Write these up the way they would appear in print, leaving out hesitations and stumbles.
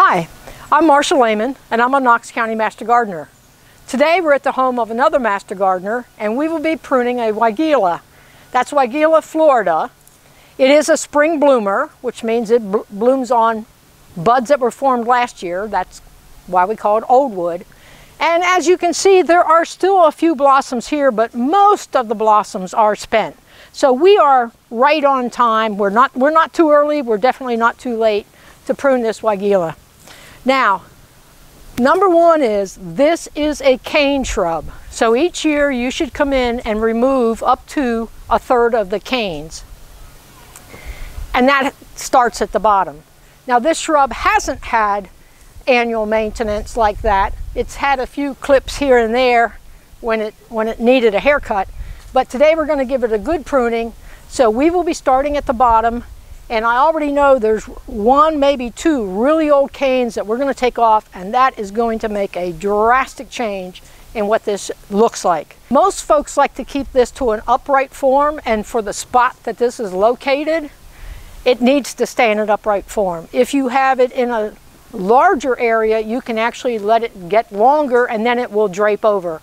Hi, I'm Marcia Lehman, and I'm a Knox County Master Gardener. Today we're at the home of another Master Gardener, and we will be pruning a Weigela. That's Weigela, Florida. It is a spring bloomer, which means it blooms on buds that were formed last year. That's why we call it old wood. And as you can see, there are still a few blossoms here, but most of the blossoms are spent. So we are right on time. We're not too early, we're definitely not too late to prune this Weigela. Now, number one is, this is a cane shrub. So each year you should come in and remove up to 1/3 of the canes. And that starts at the bottom. Now this shrub hasn't had annual maintenance like that. It's had a few clips here and there when it needed a haircut. But today we're going to give it a good pruning. So we will be starting at the bottom. And I already know there's one, maybe two really old canes that we're going to take off, and that is going to make a drastic change in what this looks like. Most folks like to keep this to an upright form, and for the spot that this is located, it needs to stay in an upright form. If you have it in a larger area, you can actually let it get longer and then it will drape over.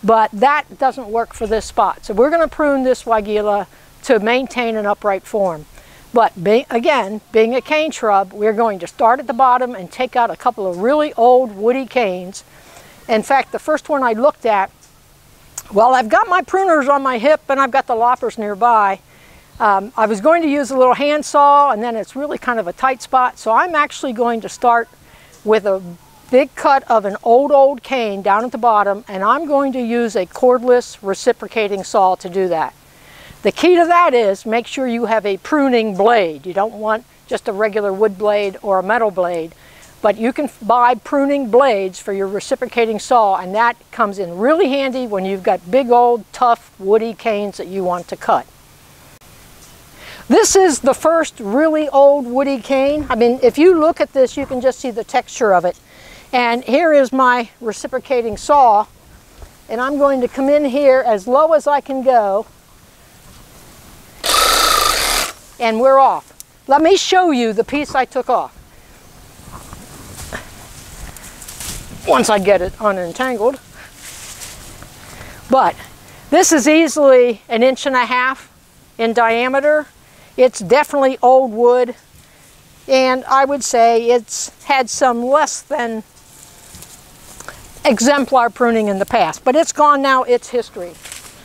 But that doesn't work for this spot. So we're going to prune this Weigela to maintain an upright form. But again, being a cane shrub, we're going to start at the bottom and take out a couple of really old woody canes. In fact, the first one I looked at, well, I've got my pruners on my hip and I've got the loppers nearby. I was going to use a little hand saw, and then it's really kind of a tight spot. So I'm actually going to start with a big cut of an old cane down at the bottom, and I'm going to use a cordless reciprocating saw to do that. The key to that is make sure you have a pruning blade. You don't want just a regular wood blade or a metal blade, but you can buy pruning blades for your reciprocating saw, and that comes in really handy when you've got big old tough woody canes that you want to cut. This is the first really old woody cane. I mean, if you look at this, you can just see the texture of it. And here is my reciprocating saw, and I'm going to come in here as low as I can go. And we're off. Let me show you the piece I took off. Once I get it unentangled. But this is easily 1.5 inches in diameter. It's definitely old wood. And I would say it's had some less than exemplar pruning in the past. But it's gone now, it's history.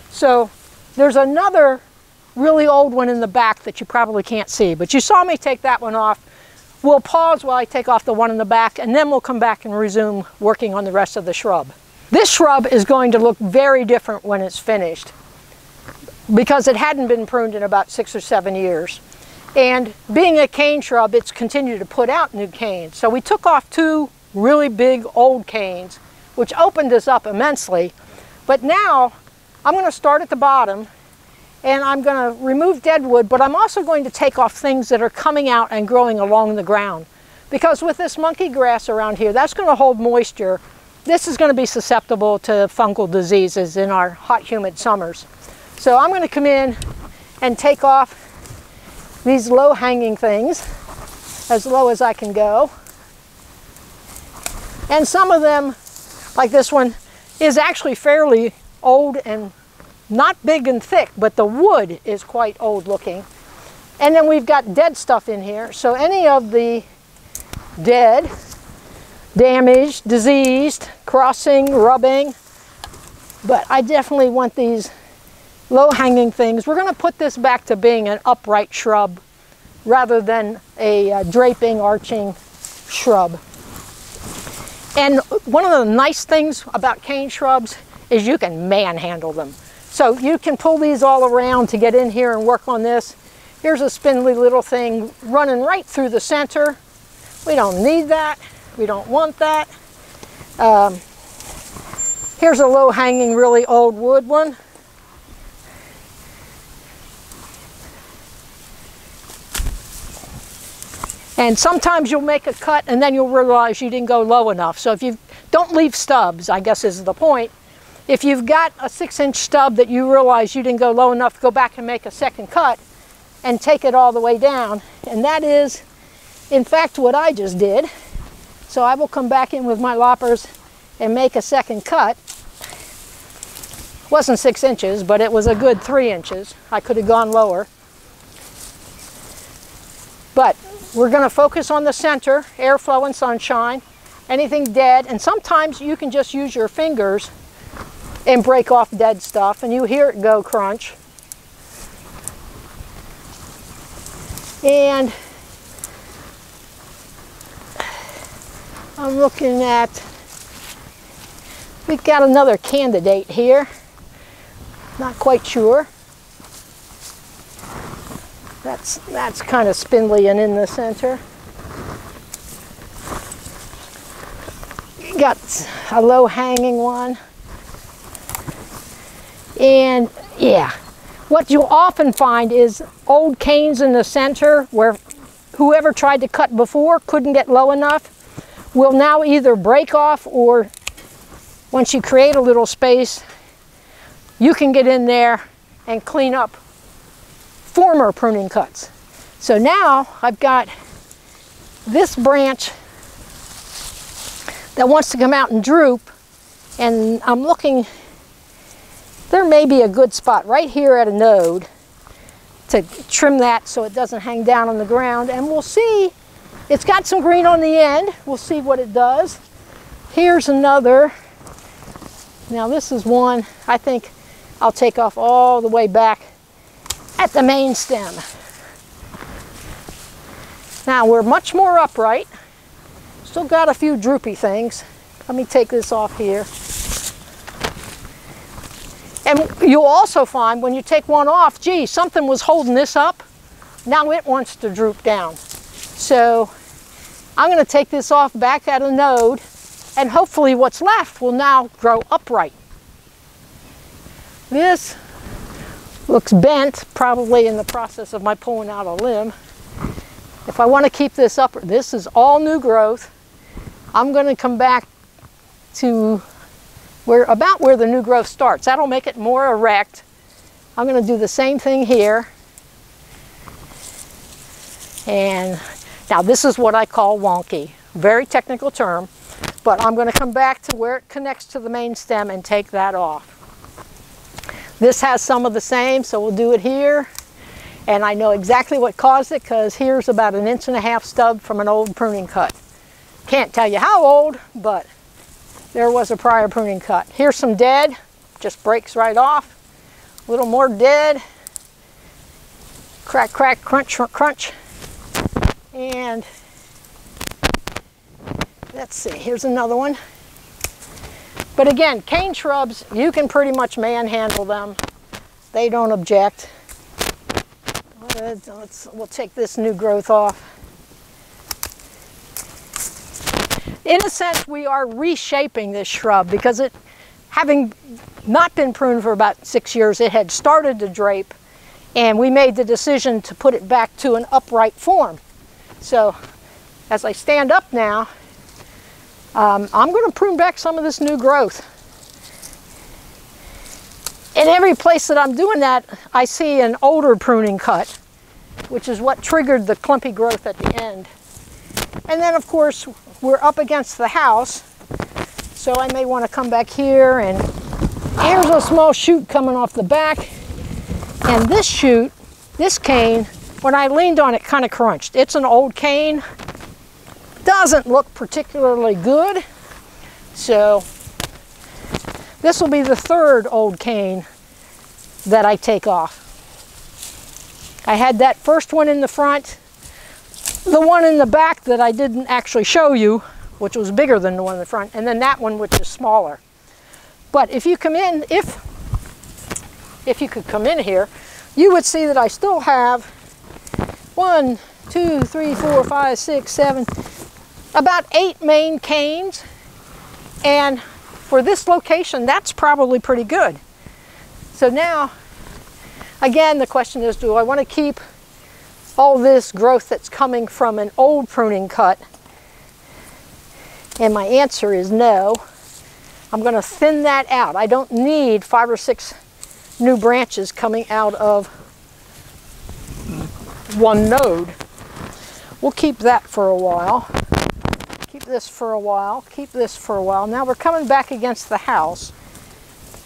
So there's another really old one in the back that you probably can't see, but you saw me take that one off. We'll pause while I take off the one in the back, and then we'll come back and resume working on the rest of the shrub. This shrub is going to look very different when it's finished because it hadn't been pruned in about 6 or 7 years. And being a cane shrub, it's continued to put out new canes. So we took off 2 really big old canes, which opened us up immensely. But now I'm going to start at the bottom, and I'm going to remove dead wood, but I'm also going to take off things that are coming out and growing along the ground. Because with this monkey grass around here, that's going to hold moisture. This is going to be susceptible to fungal diseases in our hot, humid summers. So I'm going to come in and take off these low-hanging things as low as I can go. And some of them, like this one, is actually fairly old and not big and thick, but the wood is quite old looking. And then we've got dead stuff in here. So any of the dead, damaged, diseased, crossing, rubbing, but I definitely want these low-hanging things. We're going to put this back to being an upright shrub rather than a draping, arching shrub. And one of the nice things about cane shrubs is you can manhandle them. So you can pull these all around to get in here and work on this. Here's a spindly little thing running right through the center. We don't need that. We don't want that. Here's a low-hanging, really old wood one. And sometimes you'll make a cut and then you'll realize you didn't go low enough. So if you don't leave stubs, I guess is the point. If you've got a 6-inch stub that you realize you didn't go low enough, go back and make a second cut and take it all the way down. And that is, in fact, what I just did. So I will come back in with my loppers and make a second cut. It wasn't 6 inches, but it was a good 3 inches. I could have gone lower. But we're going to focus on the center, airflow and sunshine, anything dead. And sometimes you can just use your fingers and break off dead stuff, and you hear it go crunch. And I'm looking at, we've got another candidate here. Not quite sure. That's kind of spindly and in the center. Got a low hanging one. And yeah, what you'll often find is old canes in the center where whoever tried to cut before couldn't get low enough will now either break off, or once you create a little space, you can get in there and clean up former pruning cuts. So now I've got this branch that wants to come out and droop, and I'm looking, there may be a good spot right here at a node to trim that so it doesn't hang down on the ground, and we'll see. It's got some green on the end. We'll see what it does. Here's another. Now this is one I think I'll take off all the way back at the main stem. Now we're much more upright. Still got a few droopy things. Let me take this off here. And you'll also find when you take one off, gee, something was holding this up. Now it wants to droop down. So I'm going to take this off back at a node, and hopefully what's left will now grow upright. This looks bent, probably in the process of my pulling out a limb. If I want to keep this up, this is all new growth. I'm going to come back to about where the new growth starts. That'll make it more erect. I'm going to do the same thing here. And now this is what I call wonky. Very technical term, but I'm going to come back to where it connects to the main stem and take that off. This has some of the same, so we'll do it here. And I know exactly what caused it, because here's about 1.5 inch stub from an old pruning cut. Can't tell you how old, but there was a prior pruning cut. Here's some dead, just breaks right off. A little more dead. Crack, crack, crunch, crunch. And let's see, here's another one. But again, cane shrubs, you can pretty much manhandle them. They don't object. We'll take this new growth off. In a sense, we are reshaping this shrub because it, having not been pruned for about 6 years, it had started to drape, and we made the decision to put it back to an upright form. So as I stand up now, I'm going to prune back some of this new growth. In every place that I'm doing that, I see an older pruning cut, which is what triggered the clumpy growth at the end. And then of course, we're up against the house, so I may want to come back here, and here's a small shoot coming off the back. And this shoot, this cane, when I leaned on it, kind of crunched. It's an old cane. Doesn't look particularly good. So this will be the third old cane that I take off. I had that first one in the front, the one in the back that I didn't actually show you, which was bigger than the one in the front, and then that one, which is smaller. But if you come in, if you could come in here, you would see that I still have 1, 2, 3, 4, 5, 6, 7, about 8 main canes. And for this location, that's probably pretty good. So now, again, the question is, do I want to keep all this growth that's coming from an old pruning cut? And my answer is no. I'm going to thin that out. I don't need 5 or 6 new branches coming out of one node. We'll keep that for a while. Keep this for a while, keep this for a while. Now we're coming back against the house.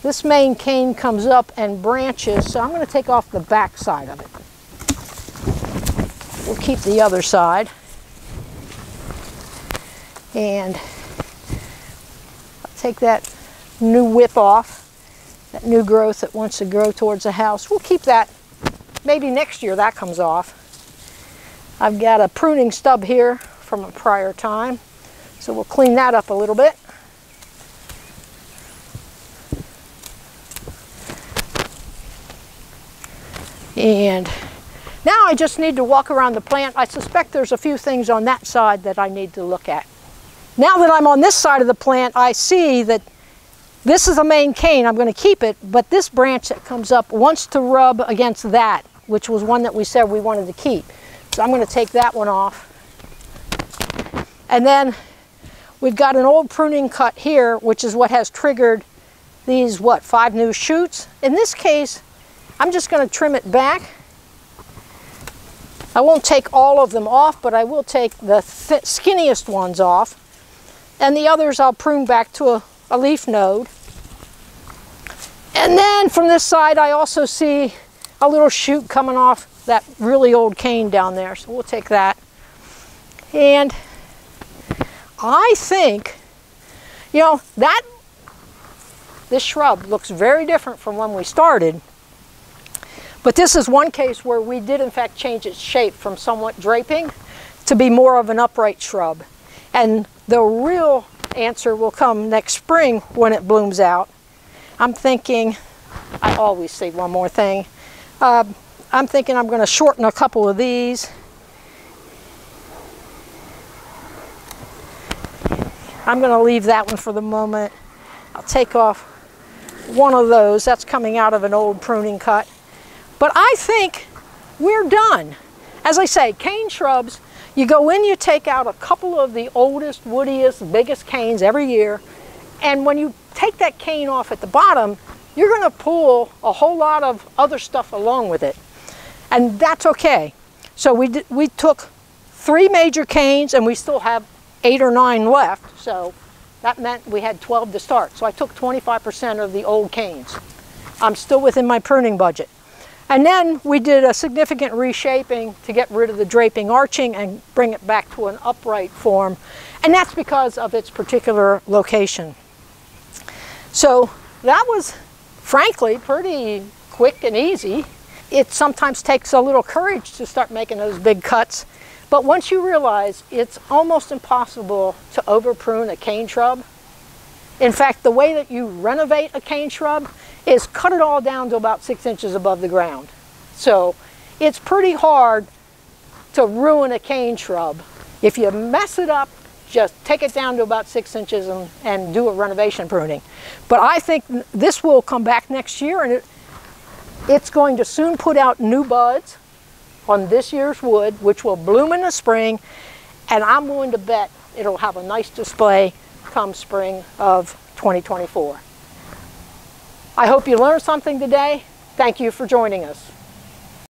This main cane comes up and branches, so I'm going to take off the back side of it. We'll keep the other side. And I'll take that new whip off, that new growth that wants to grow towards the house. We'll keep that. Maybe next year that comes off. I've got a pruning stub here from a prior time, so we'll clean that up a little bit. And now I just need to walk around the plant. I suspect there's a few things on that side that I need to look at. Now that I'm on this side of the plant, I see that this is a main cane. I'm going to keep it, but this branch that comes up wants to rub against that, which was one that we said we wanted to keep. So I'm going to take that one off. And then we've got an old pruning cut here, which is what has triggered these, 5 new shoots. In this case, I'm just going to trim it back. I won't take all of them off, but I will take the skinniest ones off. And the others I'll prune back to a leaf node. And then from this side, I also see a little shoot coming off that really old cane down there. So we'll take that. And I think, you know, this shrub looks very different from when we started. But this is one case where we did in fact change its shape from somewhat draping to be more of an upright shrub. And the real answer will come next spring when it blooms out. I'm thinking, I always say one more thing. I'm thinking I'm going to shorten a couple of these. I'm going to leave that one for the moment. I'll take off one of those. That's coming out of an old pruning cut. But I think we're done. As I say, cane shrubs, you go in, you take out a couple of the oldest, woodiest, biggest canes every year. And when you take that cane off at the bottom, you're going to pull a whole lot of other stuff along with it. And that's okay. So we took 3 major canes and we still have 8 or 9 left. So that meant we had 12 to start. So I took 25% of the old canes. I'm still within my pruning budget. And then we did a significant reshaping to get rid of the draping arching and bring it back to an upright form. And that's because of its particular location. So that was, frankly, pretty quick and easy. It sometimes takes a little courage to start making those big cuts. But once you realize it's almost impossible to over prune a cane shrub. In fact, the way that you renovate a cane shrub is cut it all down to about 6 inches above the ground. So it's pretty hard to ruin a cane shrub. If you mess it up, just take it down to about 6 inches and do a renovation pruning. But I think this will come back next year, and it's going to soon put out new buds on this year's wood, which will bloom in the spring, and I'm willing to bet it'll have a nice display come spring of 2024. I hope you learned something today. Thank you for joining us.